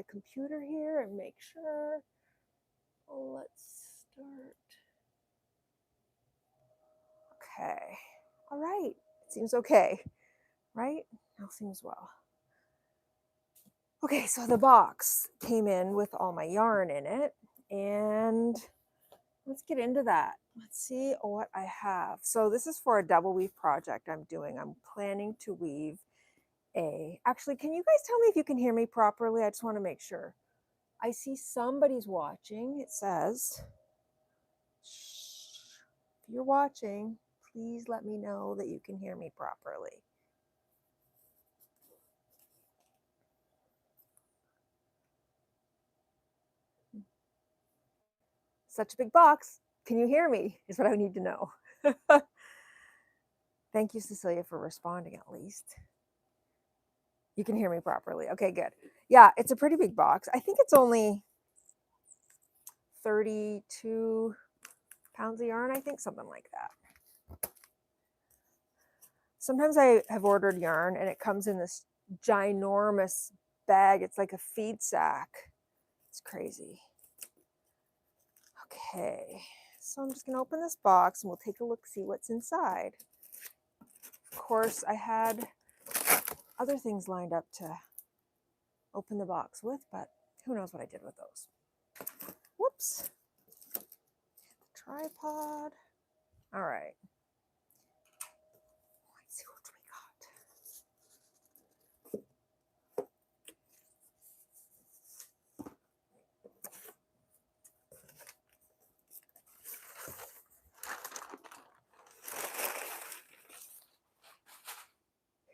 the computer here and make sure. Let's start. Okay. All right. It seems okay, right? Now seems well. Okay, so the box came in with all my yarn in it, and let's get into that. Let's see what I have. So this is for a double weave project I'm doing. I'm planning to weave actually, can you guys tell me if you can hear me properly? I just want to make sure. I see somebody's watching. It says, shh. If you're watching, please let me know that you can hear me properly. Such a big box. Can you hear me? Is what I need to know. Thank you, Cecilia, for responding at least. You can hear me properly. Okay, good. Yeah, it's a pretty big box. I think it's only 32 pounds of yarn, I think, something like that. Sometimes I have ordered yarn and it comes in this ginormous bag. It's like a feed sack. It's crazy. Okay, so I'm just gonna open this box and we'll take a look, see what's inside. Of course, I had other things lined up to open the box with, but who knows what I did with those. Whoops. The tripod. All right. Let's see what we got.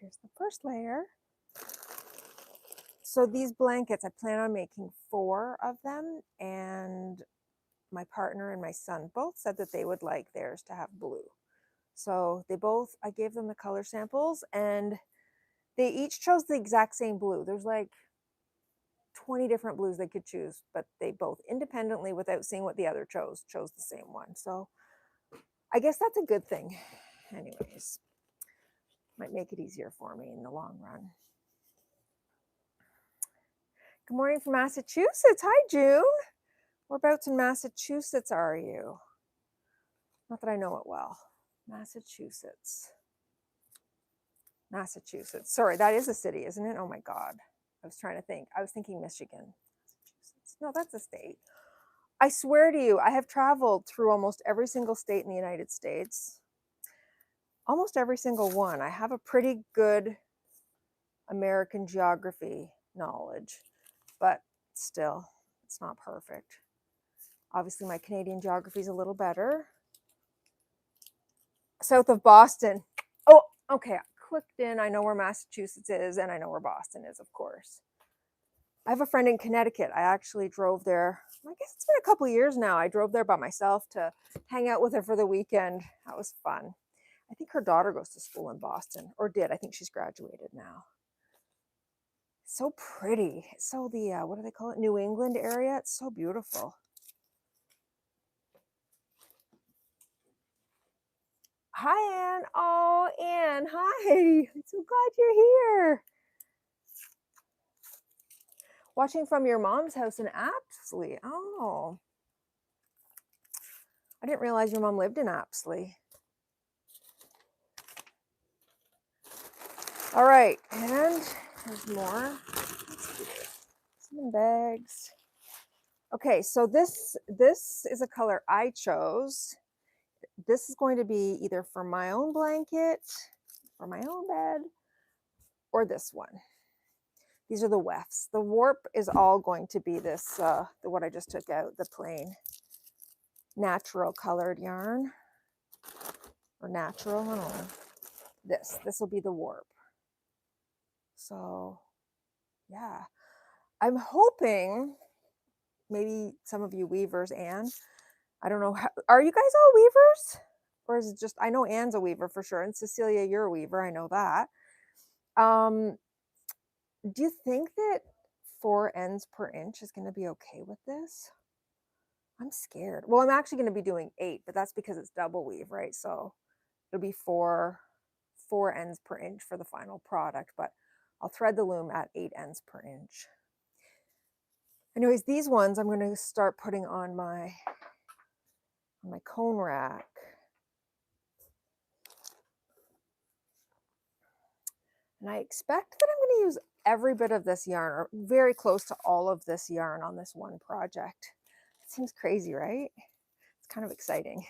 Here's the first layer. So these blankets, I plan on making 4 of them, and my partner and my son both said that they would like theirs to have blue. So I gave them the color samples and they each chose the exact same blue. There's like 20 different blues they could choose, but they both independently, without seeing what the other chose the same one. So I guess that's a good thing. Anyways, might make it easier for me in the long run. Good morning from Massachusetts. Hi, June. Whereabouts in Massachusetts are you? Not that I know it well. Massachusetts. Massachusetts. Sorry, that is a city, isn't it? Oh my God. I was trying to think. I was thinking Michigan. Massachusetts. No, that's a state. I swear to you, I have traveled through almost every single state in the United States. Almost every single one. I have a pretty good American geography knowledge, but still, it's not perfect. Obviously, my Canadian geography is a little better. South of Boston. Oh, okay. I clicked in. I know where Massachusetts is, and I know where Boston is, of course. I have a friend in Connecticut. I actually drove there. I guess it's been a couple of years now. I drove there by myself to hang out with her for the weekend. That was fun. I think her daughter goes to school in Boston, or did. I think she's graduated now. So pretty. So the, what do they call it? New England area. It's so beautiful. Hi, Anne. Oh, Anne. Hi. I'm so glad you're here. Watching from your mom's house in Apsley. Oh. I didn't realize your mom lived in Apsley. All right, and there's more. Some bags. Okay, so this is a color I chose. This is going to be either for my own blanket, for my own bed, or this one. These are the wefts. The warp is all going to be this, what I just took out, the plain natural colored yarn, or natural, I don't know. This will be the warp. So yeah, I'm hoping maybe some of you weavers, Anne, I don't know, are you guys all weavers? Or is it just, I know Anne's a weaver for sure, and Cecilia, you're a weaver, I know that. Do you think that 4 ends per inch is going to be okay with this? I'm scared. Well, I'm actually going to be doing 8, but that's because it's double weave, right? So it'll be 4 ends per inch for the final product, but I'll thread the loom at 8 ends per inch. Anyways, these ones I'm going to start putting on my cone rack. And I expect that I'm going to use every bit of this yarn, or very close to all of this yarn, on this one project. It seems crazy, right? It's kind of exciting.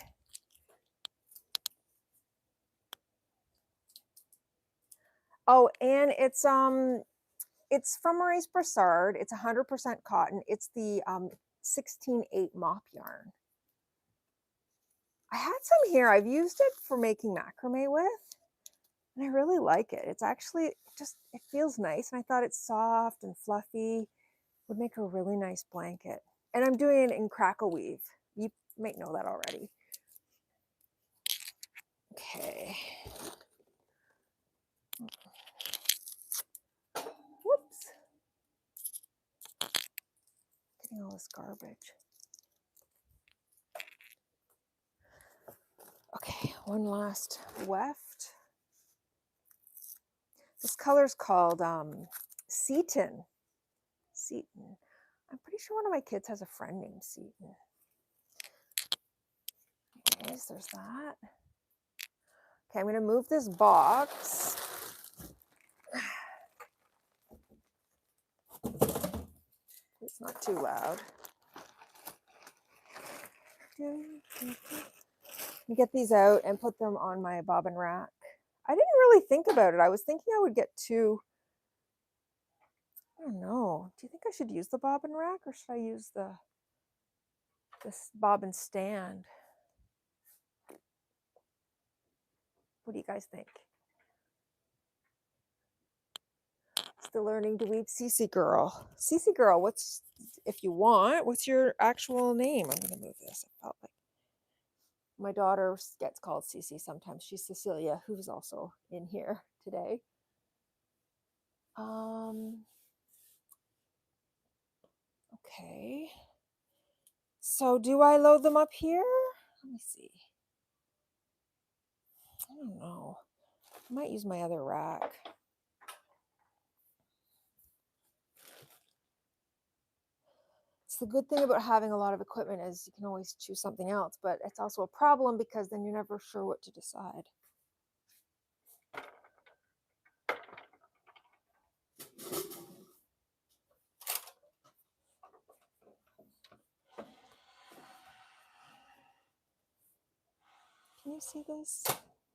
Oh, and it's from Maurice Broussard. It's 100% cotton. It's the 16/8 mop yarn. I had some here. I've used it for making macrame with, and I really like it. It's actually it feels nice, and I thought it's soft and fluffy. Would make a really nice blanket. And I'm doing it in crackle weave. You might know that already. Okay. Whoops. Getting all this garbage. Okay, one last weft. This color's called Seaton. Seaton. I'm pretty sure one of my kids has a friend named Seaton. Anyways, there's that. Okay, I'm going to move this box. It's not too loud. Get these out and put them on my bobbin rack. I didn't really think about it. I was thinking I would get two. I don't know. Do you think I should use the bobbin rack, or should I use this bobbin stand? What do you guys think? Still learning to weave. Cece girl. Cece girl, if you want, what's your actual name? I'm gonna move this. I felt like my daughter gets called Cece sometimes. She's Cecilia, who's also in here today. Okay. So do I load them up here? Let me see. I don't know. I might use my other rack. It's the good thing about having a lot of equipment is you can always choose something else, but it's also a problem because then you're never sure what to decide. Can you see this?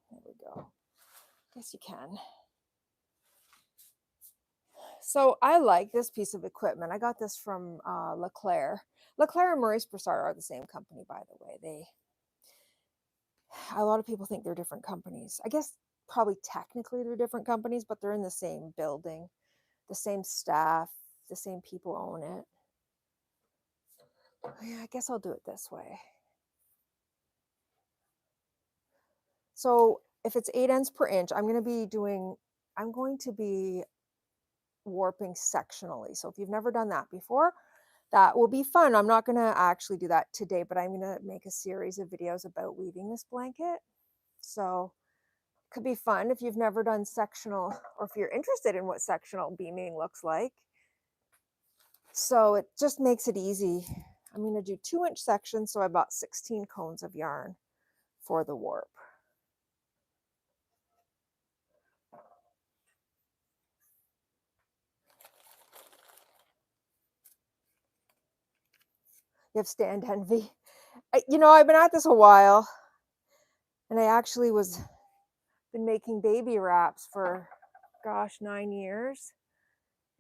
There we go. Guess you can. So I like this piece of equipment. I got this from Leclerc. Leclerc and Maurice Broussard are the same company, by the way. A lot of people think they're different companies. I guess probably technically they're different companies, but they're in the same building, the same staff, the same people own it. Yeah, I guess I'll do it this way. So if it's 8 ends per inch, I'm going to be warping sectionally. So if you've never done that before, that will be fun. I'm not going to actually do that today, but I'm going to make a series of videos about weaving this blanket. So it could be fun if you've never done sectional, or if you're interested in what sectional beaming looks like. So it just makes it easy. I'm going to do 2-inch sections. So I bought 16 cones of yarn for the warp. You have stand envy. I've been at this a while, and I actually been making baby wraps for, gosh, 9 years.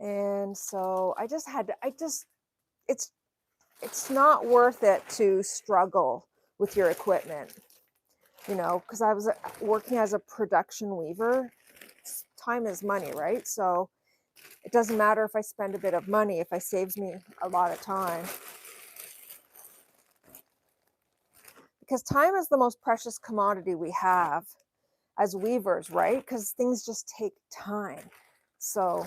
And so it's not worth it to struggle with your equipment, because I was working as a production weaver. Time is money, right? So it doesn't matter if I spend a bit of money if it saves me a lot of time. Because time is the most precious commodity we have as weavers, right? Because things just take time. So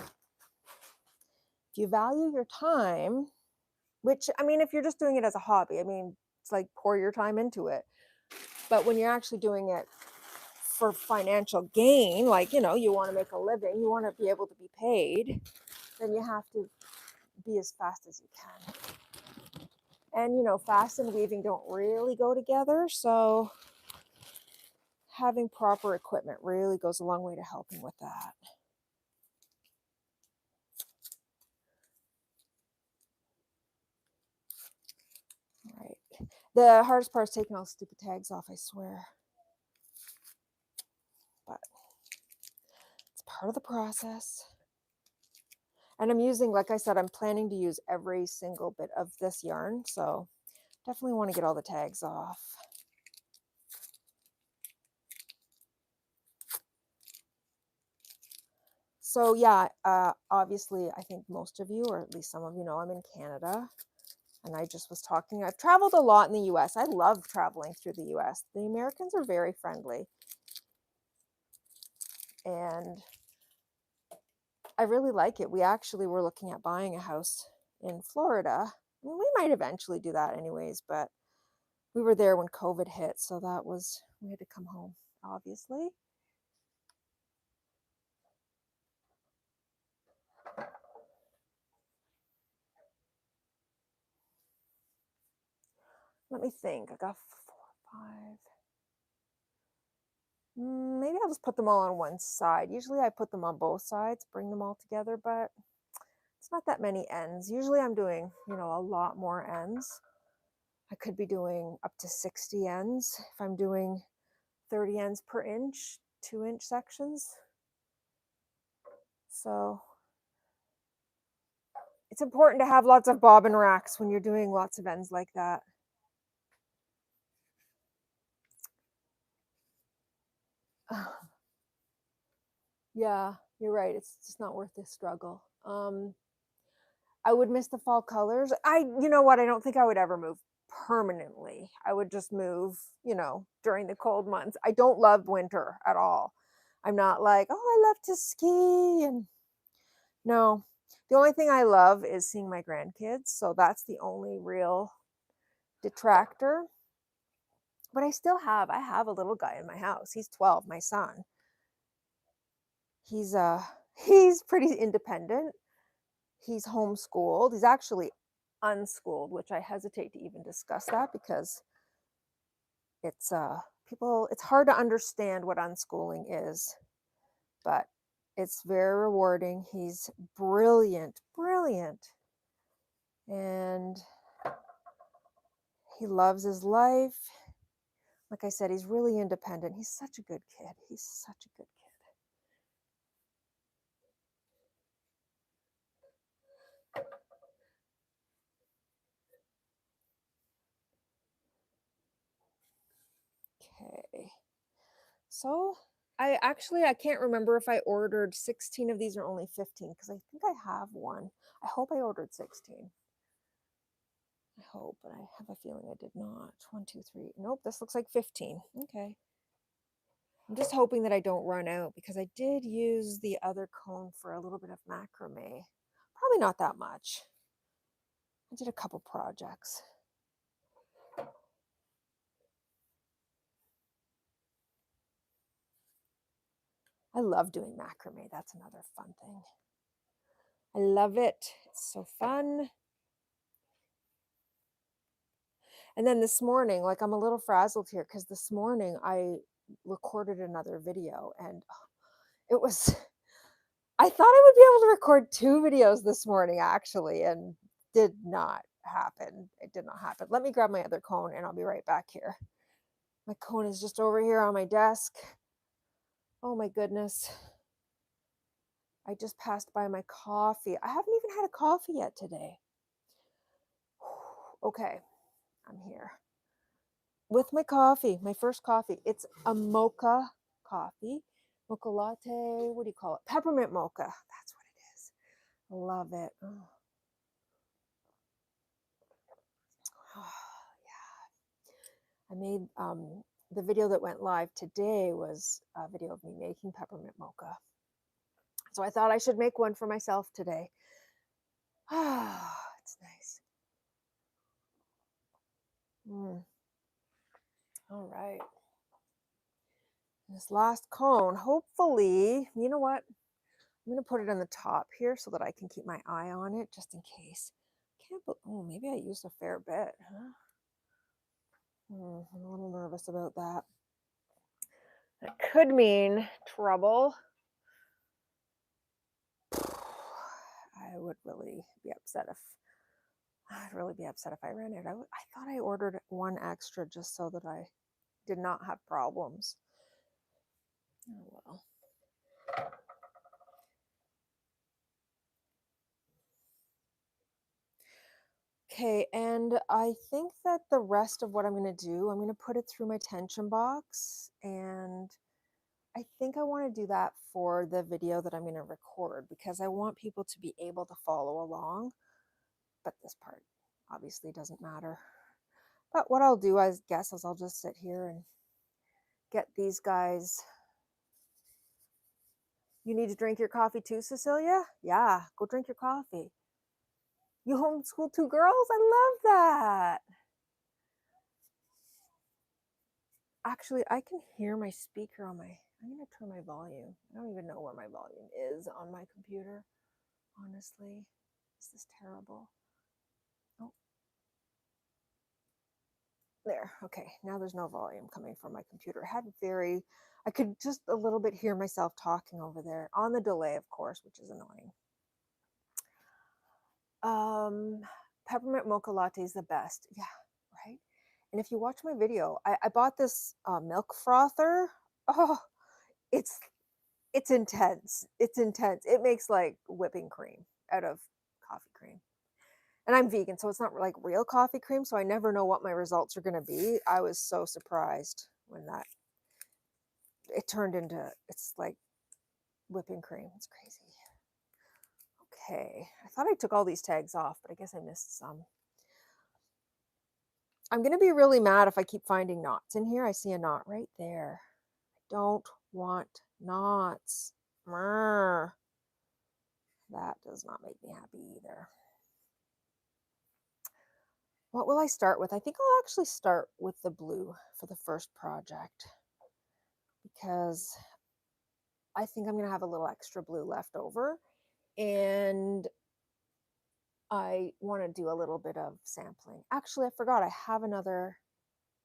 if you value your time, which, if you're just doing it as a hobby, it's like pour your time into it. But when you're actually doing it for financial gain, like, you want to make a living, you want to be able to be paid, then you have to be as fast as you can. And, you know, fast and weaving don't really go together, so having proper equipment really goes a long way to helping with that. All right. The hardest part is taking all the stupid tags off, I swear. But it's part of the process. And I'm using, like I said, I'm planning to use every single bit of this yarn, so definitely want to get all the tags off. So yeah, obviously, I think most of you, or at least some of you know, I'm in Canada. And I just was talking, I've traveled a lot in the US. I love traveling through the US. The Americans are very friendly. And I really like it. We actually were looking at buying a house in Florida. I mean, we might eventually do that anyways, but we were there when COVID hit. So that was, we had to come home, obviously. Let me think. I got 4, 5. Maybe I'll just put them all on one side. Usually I put them on both sides, bring them all together, but it's not that many ends. Usually I'm doing, you know, a lot more ends. I could be doing up to 60 ends if I'm doing 30 ends per inch, 2-inch sections. So it's important to have lots of bobbin racks when you're doing lots of ends like that. Yeah, you're right. It's just not worth the struggle. I would miss the fall colors. You know what? I don't think I would ever move permanently. I would just move, you know, during the cold months. I don't love winter at all. I'm not like, oh, I love to ski. And no, the only thing I love is seeing my grandkids. So that's the only real detractor. But I have a little guy in my house. He's 12, my son. He's he's pretty independent. He's homeschooled. He's actually unschooled, which I hesitate to even discuss that because it's it's hard to understand what unschooling is, but it's very rewarding. He's brilliant, brilliant. And he loves his life. Like I said, he's really independent. He's such a good kid. He's such a good kid. Okay. So I can't remember if I ordered 16 of these or only 15 because I think I have one. I hope I ordered 16. I hope, but I have a feeling I did not. 1, 2, 3. Nope, this looks like 15. Okay. I'm just hoping that I don't run out because I did use the other cone for a little bit of macrame. Probably not that much. I did a couple projects. I love doing macrame. That's another fun thing. I love it. It's so fun. And then this morning, like I'm a little frazzled here because this morning I recorded another video and it was, I thought I would be able to record 2 videos this morning actually, and did not happen. It did not happen. Let me grab my other cone and I'll be right back here. My cone is just over here on my desk. Oh my goodness. I just passed by my coffee. I haven't even had a coffee yet today. Okay, I'm here with my coffee, my first coffee. It's a mocha coffee, mocha latte. What do you call it? Peppermint mocha. That's what it is. Love it. Oh. Yeah. I made the video that went live today was a video of me making peppermint mocha. So I thought I should make one for myself today. Ah, it's nice. All right. This last cone, hopefully, you know what? I'm going to put it on the top here so that I can keep my eye on it just in case. Oh, maybe I used a fair bit, huh? I'm a little nervous about that. That could mean trouble. I would really be upset if I'd really be upset if I ran it. I thought I ordered one extra just so that I did not have problems. Oh well. Okay, and I think that the rest of what I'm going to do, I'm going to put it through my tension box, and I think I want to do that for the video that I'm going to record because I want people to be able to follow along, but this part obviously doesn't matter. But what I'll do, I guess, is I'll just sit here and get these guys. You need to drink your coffee too, Cecilia? Yeah, go drink your coffee. You homeschool 2 girls? I love that. Actually, I can hear my speaker on my, I'm going to turn my volume. I don't even know where my volume is on my computer, honestly. This is terrible. Oh, there. Okay, now there's no volume coming from my computer. I could just a little bit hear myself talking over there on the delay, of course, which is annoying. Peppermint mocha latte is the best. Yeah, right. And if you watch my video, I bought this milk frother. Oh, it's intense. It's intense. It makes like whipping cream out of coffee cream. And I'm vegan, so it's not like real coffee cream, so I never know what my results are going to be. I was so surprised when it turned into, it's like whipping cream. It's crazy. Okay, I thought I took all these tags off, but I guess I missed some. I'm going to be really mad if I keep finding knots in here. I see a knot right there. I don't want knots. That does not make me happy either. What will I start with? I think I'll actually start with the blue for the first project because I think I'm going to have a little extra blue left over, and I want to do a little bit of sampling. Actually, I forgot I have another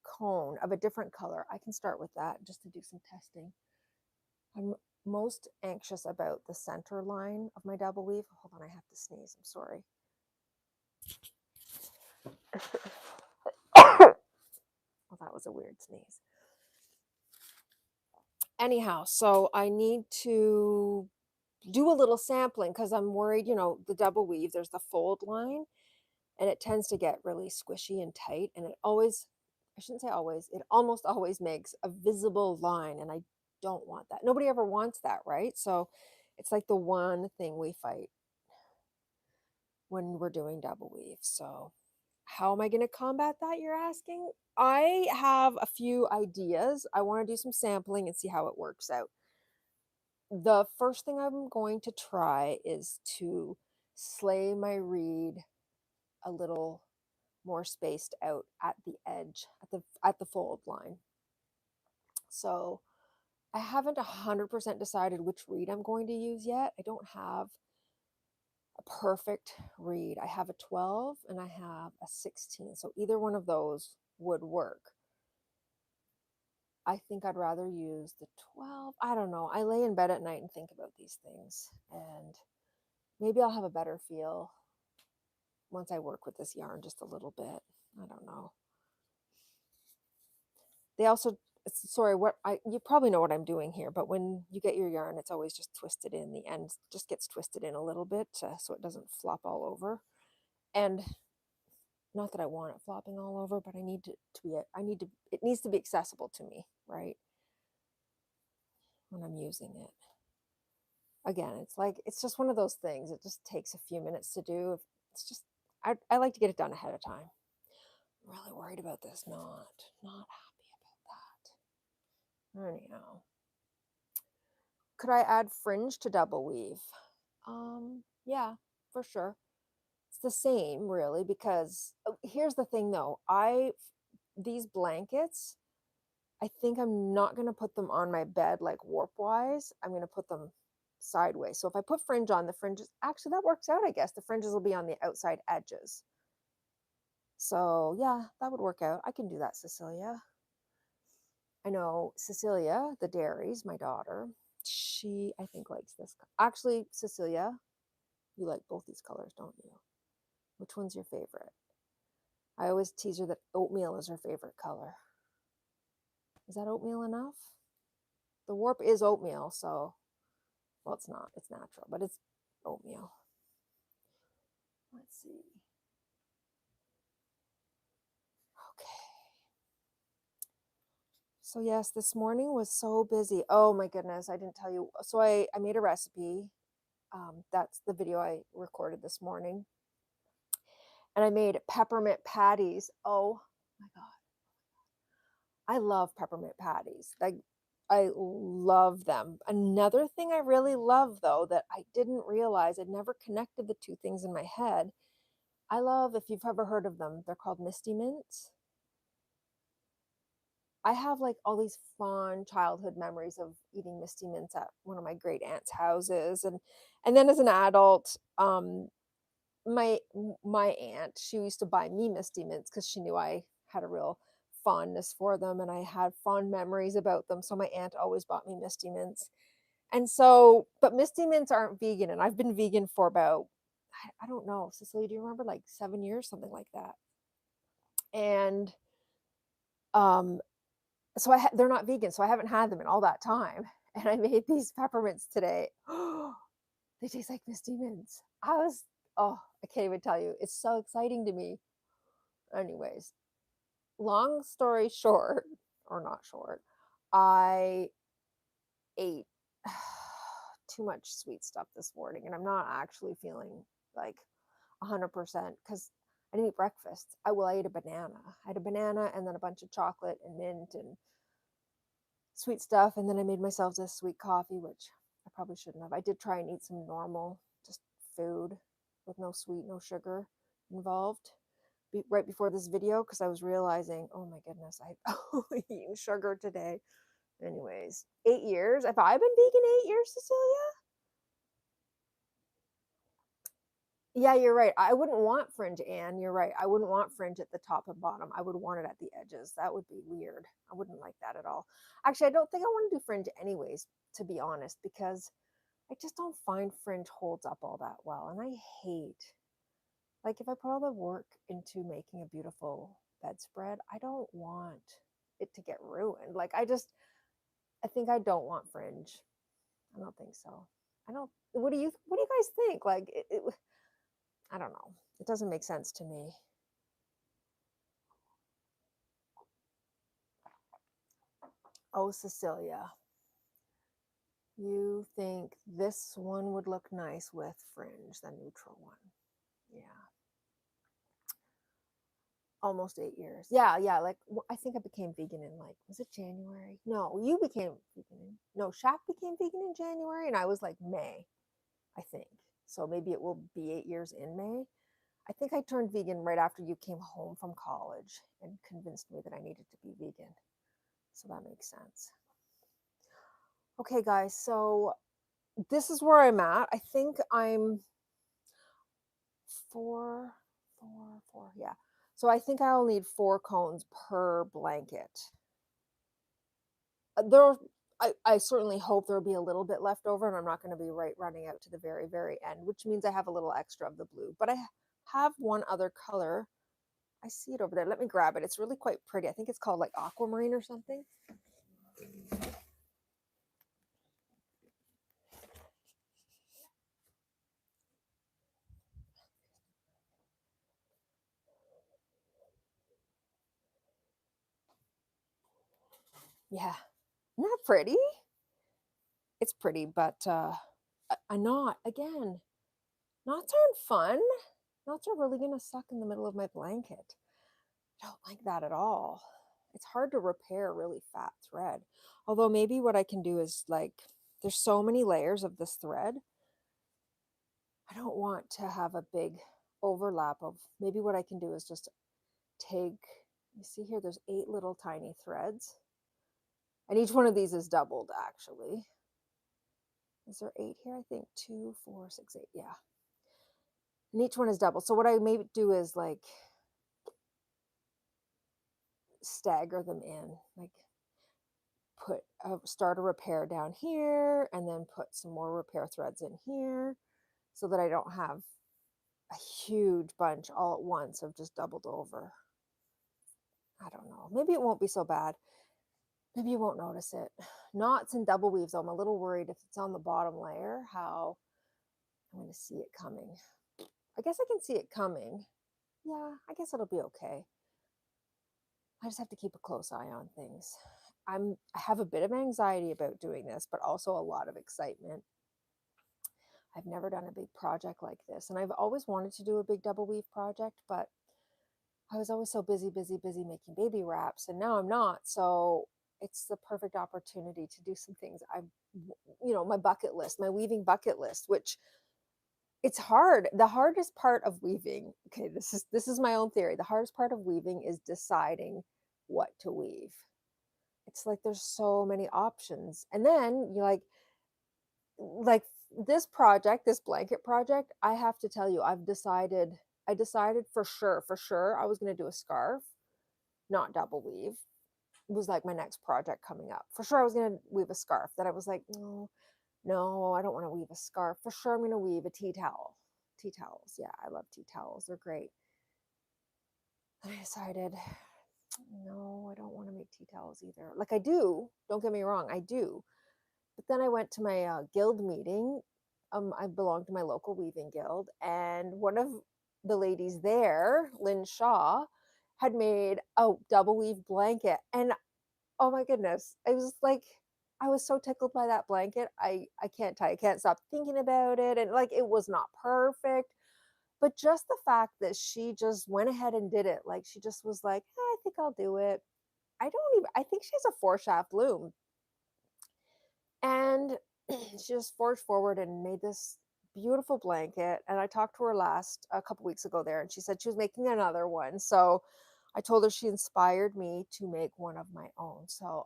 cone of a different color. I can start with that just to do some testing. I'm most anxious about the center line of my double weave. Hold on, I have to sneeze. I'm sorry. Well, that was a weird sneeze. Anyhow, so I need to do a little sampling because I'm worried, the double weave, there's the fold line, and it tends to get really squishy and tight. And I shouldn't say always, it almost always makes a visible line. And I don't want that. Nobody ever wants that, right? So it's like the one thing we fight when we're doing double weave. So how am I going to combat that, you're asking? I have a few ideas. I want to do some sampling and see how it works out. The first thing I'm going to try is to slay my reed a little more spaced out at the edge, at the fold line. So I haven't 100% decided which reed I'm going to use yet. I don't have a perfect reed. I have a 12 and I have a 16. So either one of those would work. I think I'd rather use the 12. I don't know. I lay in bed at night and think about these things, and maybe I'll have a better feel once I work with this yarn just a little bit. I don't know. They also, sorry, you probably know what I'm doing here, but when you get your yarn, it's always just twisted in. The end just gets twisted in a little bit so it doesn't flop all over. And not that I want it flopping all over, but it needs to be accessible to me, right? When I'm using it. Again, it's just one of those things. It just takes a few minutes to do. I like to get it done ahead of time. I'm really worried about this knot. Not happy about that. Anyhow. Could I add fringe to double weave? Yeah, for sure. It's the same, really, because here's the thing, though. These blankets, I think I'm not going to put them on my bed like warp-wise. I'm going to put them sideways. So if I put fringe on, the fringes, actually that works out, I guess. The fringes will be on the outside edges. So yeah, that would work out. I can do that, Cecilia. I know Cecilia, the Dairies, my daughter, she, I think, likes this. Actually, Cecilia, you like both these colors, don't you? Which one's your favorite? I always tease her that oatmeal is her favorite color. Is that oatmeal enough? The warp is oatmeal, so, well, it's not. It's natural, but it's oatmeal. Let's see. Okay. So yes, this morning was so busy. Oh my goodness, I didn't tell you. So I made a recipe. That's the video I recorded this morning. And I made peppermint patties. Oh my God. I love peppermint patties. Like, I love them. Another thing I really love, though, that I didn't realize, I'd never connected the two things in my head. I love, if you've ever heard of them, they're called Misty Mints. I have like all these fond childhood memories of eating Misty Mints at one of my great aunt's houses, and then as an adult, my aunt, she used to buy me Misty Mints because she knew I had a real fondness for them and I had fond memories about them. So my aunt always bought me Misty Mints. And so, but Misty Mints aren't vegan, and I've been vegan for about, I don't know, Cecilia, do you remember, like 7 years, something like that? And um, so they're not vegan, so I haven't had them in all that time. And I made these peppermints today. They taste like Misty Mints. Oh, I can't even tell you. It's so exciting to me. Anyways, long story short, or not short, I ate too much sweet stuff this morning, and I'm not actually feeling like 100% because I didn't eat breakfast. I ate a banana. I had a banana and then a bunch of chocolate and mint and sweet stuff, and then I made myself this sweet coffee, which I probably shouldn't have. I did try and eat some normal, just food with no sweet, no sugar involved right before this video because I was realizing, oh my goodness, I've eaten sugar today. Anyways, 8 years. Have I been vegan 8 years, Cecilia? Yeah, you're right. I wouldn't want fringe, Anne. You're right. I wouldn't want fringe at the top and bottom. I would want it at the edges. That would be weird. I wouldn't like that at all. Actually, I don't think I want to do fringe anyways, to be honest, because I just don't find fringe holds up all that well. And I hate, like, if I put all the work into making a beautiful bedspread, I don't want it to get ruined. Like, I think I don't want fringe. I don't think so. I don't, what do you guys think? Like, I don't know. It doesn't make sense to me. Oh, Cecilia, you think this one would look nice with fringe, the neutral one. Yeah. Almost 8 years. Yeah, yeah. Like, I think I became vegan in, like, was it January? No, you became vegan. No, Shaq became vegan in January, and I was like May, I think. So maybe it will be 8 years in May. I think I turned vegan right after you came home from college and convinced me that I needed to be vegan. So that makes sense. Okay, guys. So this is where I'm at. I think I'm four, four. Yeah. So I think I'll need 4 cones per blanket. I certainly hope there'll be a little bit left over, and I'm not going to be running out to the very, very end, which means I have a little extra of the blue. But I have one other color. I see it over there. Let me grab it. It's really quite pretty. I think it's called like aquamarine or something. Yeah. Isn't that pretty? It's pretty, but a knot, again, knots aren't fun. Knots are really going to suck in the middle of my blanket. I don't like that at all. It's hard to repair really fat thread. Although maybe what I can do is, like, there's so many layers of this thread. I don't want to have a big overlap of, maybe what I can do is just take, you see here, there's 8 little tiny threads. And each one of these is doubled, actually. Is there 8 here? I think 2, 4, 6, 8. Yeah. And each one is double. So what I may do is like stagger them in, like start a repair down here and then put some more repair threads in here so that I don't have a huge bunch all at once of just doubled over. I don't know. Maybe it won't be so bad. Maybe you won't notice it. Knots and double weaves, I'm a little worried if it's on the bottom layer, how I'm going to see it coming. I guess I can see it coming. Yeah, I guess it'll be okay. I just have to keep a close eye on things. I have a bit of anxiety about doing this, but also a lot of excitement. I've never done a big project like this, and I've always wanted to do a big double weave project, but I was always so busy making baby wraps, and now I'm not. So it's the perfect opportunity to do some things. My bucket list, my weaving bucket list, which it's hard. The hardest part of weaving, okay, this is my own theory. The hardest part of weaving is deciding what to weave. It's like there's so many options. And then you're like this project, this blanket project, I have to tell you, I decided for sure I was going to do a scarf, not double weave. It was like my next project coming up. For sure I was going to weave a scarf. That I was like, no, I don't want to weave a scarf. For sure I'm going to weave a tea towel. Tea towels. Yeah, I love tea towels. They're great. And I decided, no, I don't want to make tea towels either. Like I do, don't get me wrong, I do. But then I went to my guild meeting. I belong to my local weaving guild, and one of the ladies there, Lynn Shaw, had made a double weave blanket. And oh my goodness, I was like, I was so tickled by that blanket. I can't tell you, I can't stop thinking about it. And like, it was not perfect, but just the fact that she just went ahead and did it, like she just was like, I think I'll do it. I think she has a 4-shaft loom, and she just forged forward and made this beautiful blanket. And I talked to her a couple weeks ago there, and she said she was making another one. So I told her she inspired me to make one of my own. So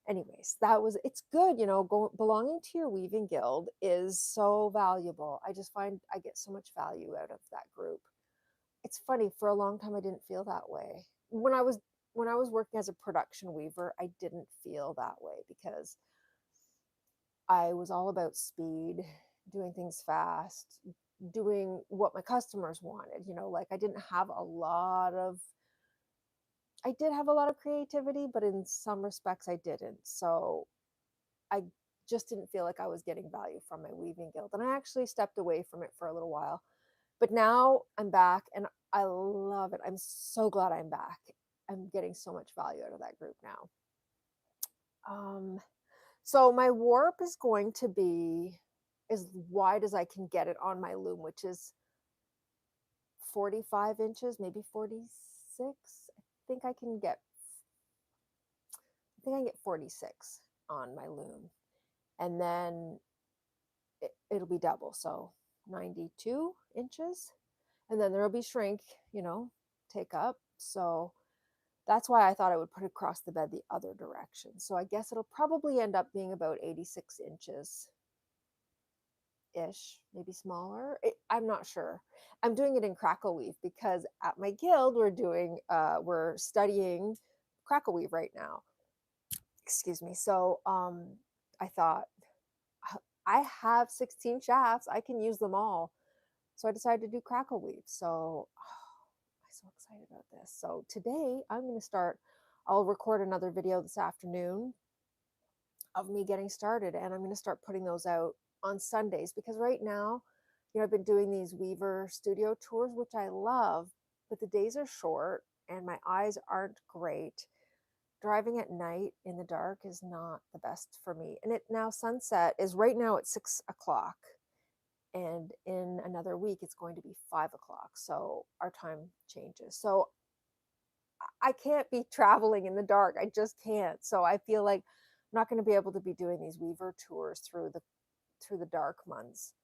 anyways, it's good, belonging to your weaving guild is so valuable. I just find I get so much value out of that group. It's funny, for a long time I didn't feel that way. When I was working as a production weaver, I didn't feel that way because I was all about speed, doing things fast, doing what my customers wanted. Like I did have a lot of creativity, but in some respects I didn't. So I just didn't feel like I was getting value from my weaving guild. And I actually stepped away from it for a little while. But now I'm back and I love it. I'm so glad I'm back. I'm getting so much value out of that group now. So my warp is going to be as wide as I can get it on my loom, which is 45 inches, maybe 46. I think I can get 46 on my loom. And then it'll be double, so 92 inches. And then there'll be shrink, take up. So that's why I thought I would put it across the bed the other direction. So I guess it'll probably end up being about 86 inches ish, maybe smaller. I'm not sure. I'm doing it in crackle weave because at my guild we're studying crackle weave right now. Excuse me. So I thought, I have 16 shafts, I can use them all. So I decided to do crackle weave. So I'm so excited about this. So today I'm going to start. I'll record another video this afternoon of me getting started, and I'm going to start putting those out on Sundays, because right now, I've been doing these Weaver studio tours, which I love, but the days are short and my eyes aren't great. Driving at night in the dark is not the best for me. And sunset is right now at 6 o'clock. And in another week, it's going to be 5 o'clock. So our time changes. So I can't be traveling in the dark. I just can't. So I feel like I'm not going to be able to be doing these Weaver tours through the dark months.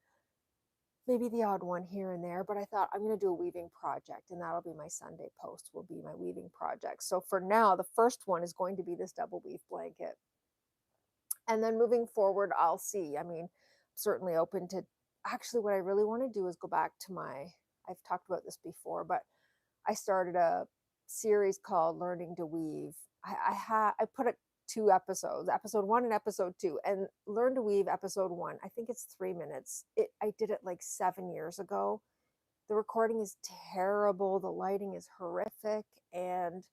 Maybe the odd one here and there, but I thought I'm going to do a weaving project, and that'll be my Sunday post, will be my weaving project. So for now, the first one is going to be this double weave blanket. And then moving forward, I'll see. I mean, certainly open to, actually what I really want to do is go back to I've talked about this before, but I started a series called Learning to Weave. I put it 2 episodes, episode 1 and episode 2, and Learn to Weave episode 1. I think it's 3 minutes. I did it like 7 years ago. The recording is terrible. The lighting is horrific, and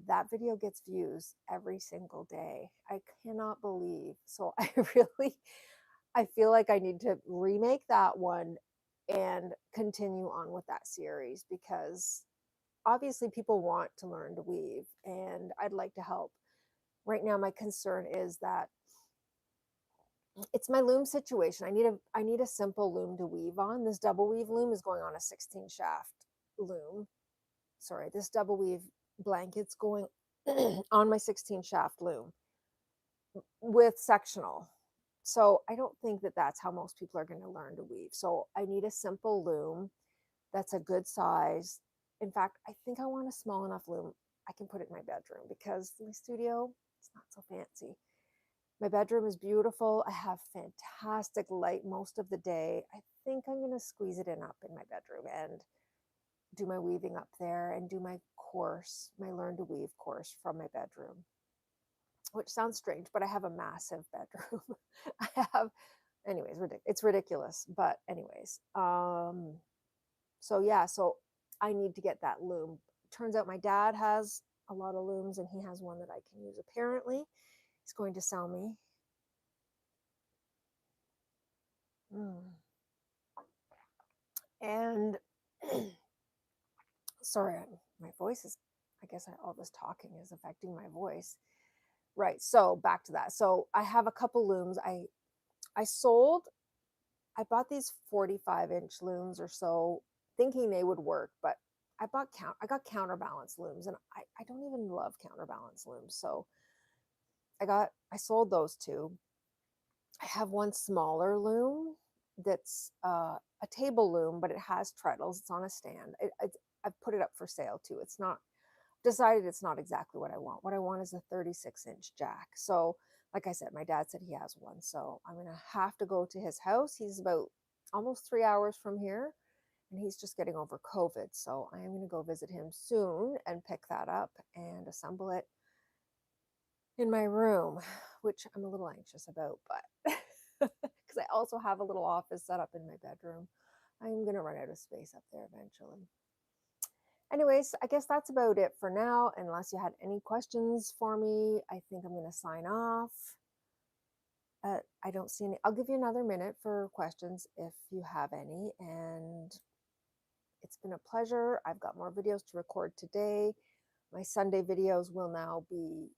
that video gets views every single day. I cannot believe. So I feel like I need to remake that one and continue on with that series, because obviously people want to learn to weave and I'd like to help. Right now my concern is that it's my loom situation. I need a simple loom to weave on. This double weave loom is going on a 16 shaft loom. Sorry, this double weave blanket's going on my 16 shaft loom with sectional. So I don't think that that's how most people are going to learn to weave. So I need a simple loom that's a good size. In fact, I think I want a small enough loom I can put it in my bedroom, because my studio, it's not so fancy. My bedroom is beautiful. I have fantastic light most of the day. I think I'm going to squeeze it in up in my bedroom and do my weaving up there and do my course, my Learn to Weave course from my bedroom, which sounds strange, but I have a massive bedroom. I have, anyways, it's ridiculous. But anyways, so yeah, so I need to get that loom. Turns out my dad has a lot of looms and he has one that I can use. Apparently, he's going to sell me. And sorry, my voice is, I guess all this talking is affecting my voice. Right. So back to that. So I have a couple looms. I bought these 45-inch looms or so, thinking they would work, but I got counterbalance looms, and I don't even love counterbalance looms. So I sold those two. I have one smaller loom that's a table loom, but it has treadles. It's on a stand. I've put it up for sale too. It's not decided, it's not exactly what I want. What I want is a 36-inch jack. So like I said, my dad said he has one. So I'm going to have to go to his house. He's about almost 3 hours from here, and he's just getting over COVID. So I am going to go visit him soon and pick that up and assemble it in my room, which I'm a little anxious about, but because I also have a little office set up in my bedroom. I'm going to run out of space up there eventually. Anyways, I guess that's about it for now. Unless you had any questions for me, I think I'm going to sign off. I don't see any. I'll give you another minute for questions if you have any. And it's been a pleasure. I've got more videos to record today. My Sunday videos will now be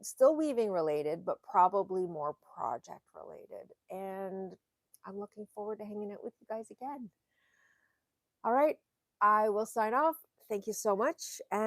still weaving related, but probably more project related. And I'm looking forward to hanging out with you guys again. All right, I will sign off. Thank you so much. And